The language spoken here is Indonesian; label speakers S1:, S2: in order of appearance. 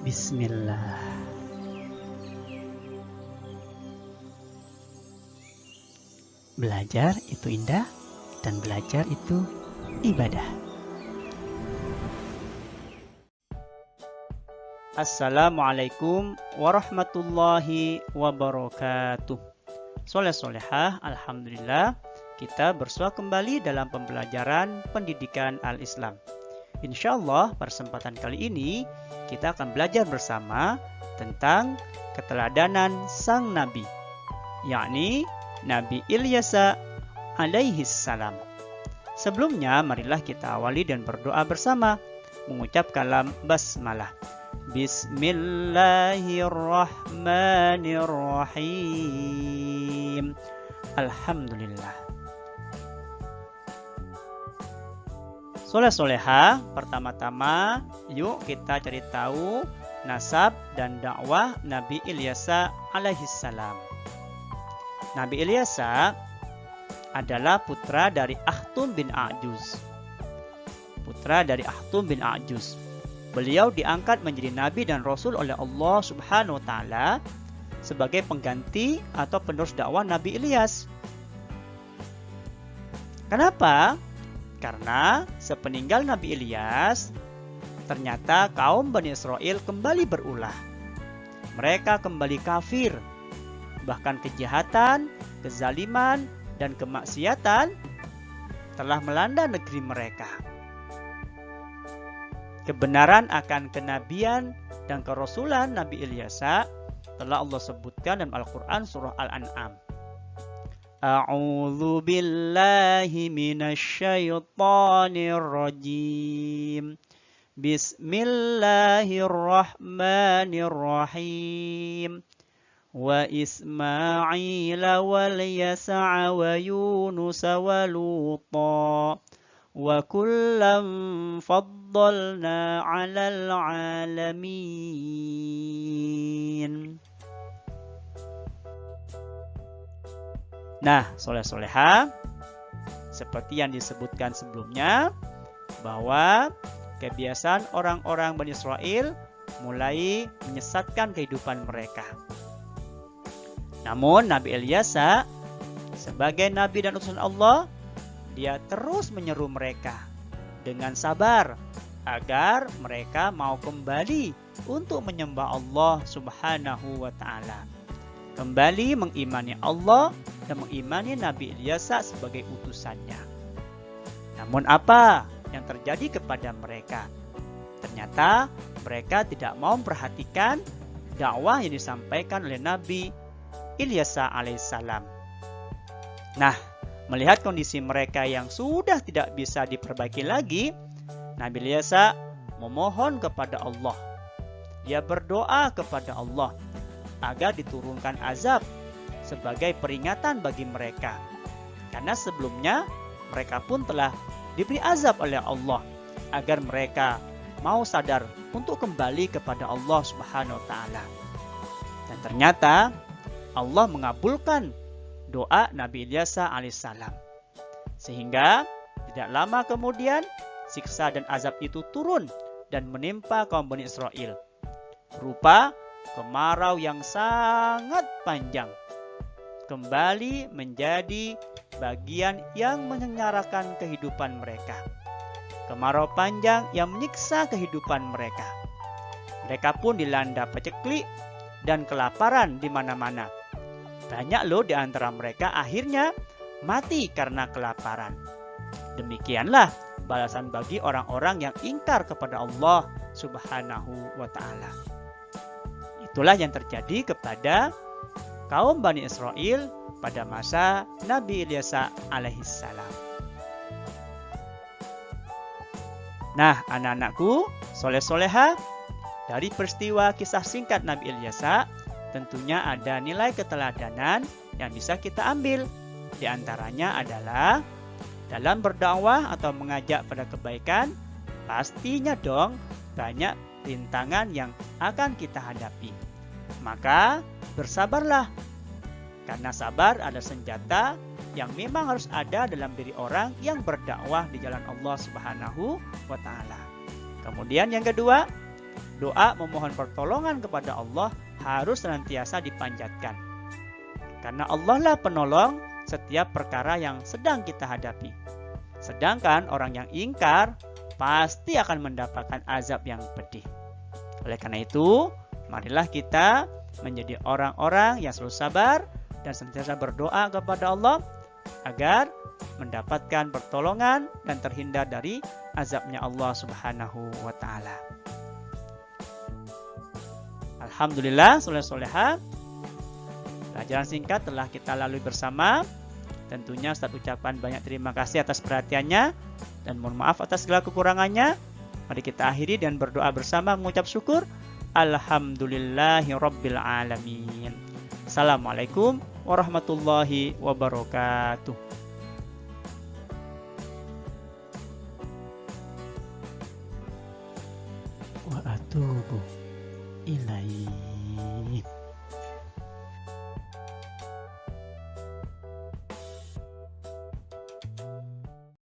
S1: Bismillah. Belajar itu indah dan belajar itu ibadah. Assalamualaikum warahmatullahi wabarakatuh. Soleh-solehah, alhamdulillah kita bersua kembali dalam pembelajaran pendidikan al-Islam. Insyaallah pada kali ini kita akan belajar bersama tentang keteladanan sang nabi, yakni Nabi Ilyas alaihi salam. Sebelumnya marilah kita awali dan berdoa bersama mengucap kalam basmalah. Bismillahirrahmanirrahim. Alhamdulillah. Soleh-soleha, pertama-tama yuk kita cari tahu nasab dan dakwah Nabi Ilyas alaihi salam. Nabi Ilyas adalah putra dari Akhtum bin A'juz. Beliau diangkat menjadi nabi dan rasul oleh Allah Subhanahu wa taala sebagai pengganti atau penerus dakwah Nabi Ilyas. Kenapa? Karena sepeninggal Nabi Ilyas, ternyata kaum Bani Israel kembali berulah. Mereka kembali kafir. Bahkan kejahatan, kezaliman, dan kemaksiatan telah melanda negeri mereka. Kebenaran akan kenabian dan kerasulan Nabi Ilyas telah Allah sebutkan dalam Al-Quran surah Al-An'am. A'udzu billahi minasyaitonir rajim. Bismillahirrahmanirrahim. Wa Ismaila wal Yas'a wa Yunus wa Luta wa kullam faddalna 'alal 'alamin. Nah, soleh-soleha, seperti yang disebutkan sebelumnya, bahwa kebiasaan orang-orang Bani Israel mulai menyesatkan kehidupan mereka. Namun Nabi Ilyas sebagai nabi dan utusan Allah, dia terus menyeru mereka dengan sabar agar mereka mau kembali untuk menyembah Allah Subhanahu wa taala. Kembali mengimani Allah dan mengimani Nabi Ilyas sebagai utusannya. Namun apa yang terjadi kepada mereka? Ternyata mereka tidak mau memperhatikan dakwah yang disampaikan oleh Nabi Ilyas alaihissalam. Nah, melihat kondisi mereka yang sudah tidak bisa diperbaiki lagi, Nabi Ilyas memohon kepada Allah. Dia berdoa kepada Allah agar diturunkan azab sebagai peringatan bagi mereka. Karena sebelumnya mereka pun telah diberi azab oleh Allah agar mereka mau sadar untuk kembali kepada Allah Subhanahu wa taala. Dan ternyata Allah mengabulkan doa Nabi Ilyas alaihissalam. Sehingga tidak lama kemudian siksa dan azab itu turun dan menimpa kaum Bani Israel. Berupa kemarau yang sangat panjang. Kembali menjadi bagian yang menyengsarakan kehidupan mereka. Kemarau panjang yang menyiksa kehidupan mereka. Mereka pun dilanda paceklik dan kelaparan di mana-mana. Banyak loh di antara mereka akhirnya mati karena kelaparan. Demikianlah balasan bagi orang-orang yang ingkar kepada Allah Subhanahu wa taala. Itulah yang terjadi kepada kaum Bani Israel pada masa Nabi Ilyas alaihissalam. Nah, anak-anakku, soleh-soleha, dari peristiwa kisah singkat Nabi Ilyas, tentunya ada nilai keteladanan yang bisa kita ambil. Di antaranya adalah dalam berdakwah atau mengajak pada kebaikan, pastinya dong banyak rintangan yang akan kita hadapi. Maka bersabarlah, karena sabar adalah senjata yang memang harus ada dalam diri orang yang berdakwah di jalan Allah Subhanahu wa taala. Kemudian yang kedua, doa memohon pertolongan kepada Allah harus senantiasa dipanjatkan. Karena Allah lah penolong setiap perkara yang sedang kita hadapi. Sedangkan orang yang ingkar pasti akan mendapatkan azab yang pedih. Oleh karena itu, marilah kita menjadi orang-orang yang selalu sabar dan senantiasa berdoa kepada Allah agar mendapatkan pertolongan dan terhindar dari azabnya Allah Subhanahu wa taala. Alhamdulillah, soleh-soleha. Pelajaran singkat telah kita lalui bersama. Tentunya Ustaz ucapkan banyak terima kasih atas perhatiannya dan mohon maaf atas segala kekurangannya. Mari kita akhiri dan berdoa bersama mengucap syukur. Alhamdulillahirabbil alamin. Assalamualaikum warahmatullahi wabarakatuh. Wa atubu ilaihi.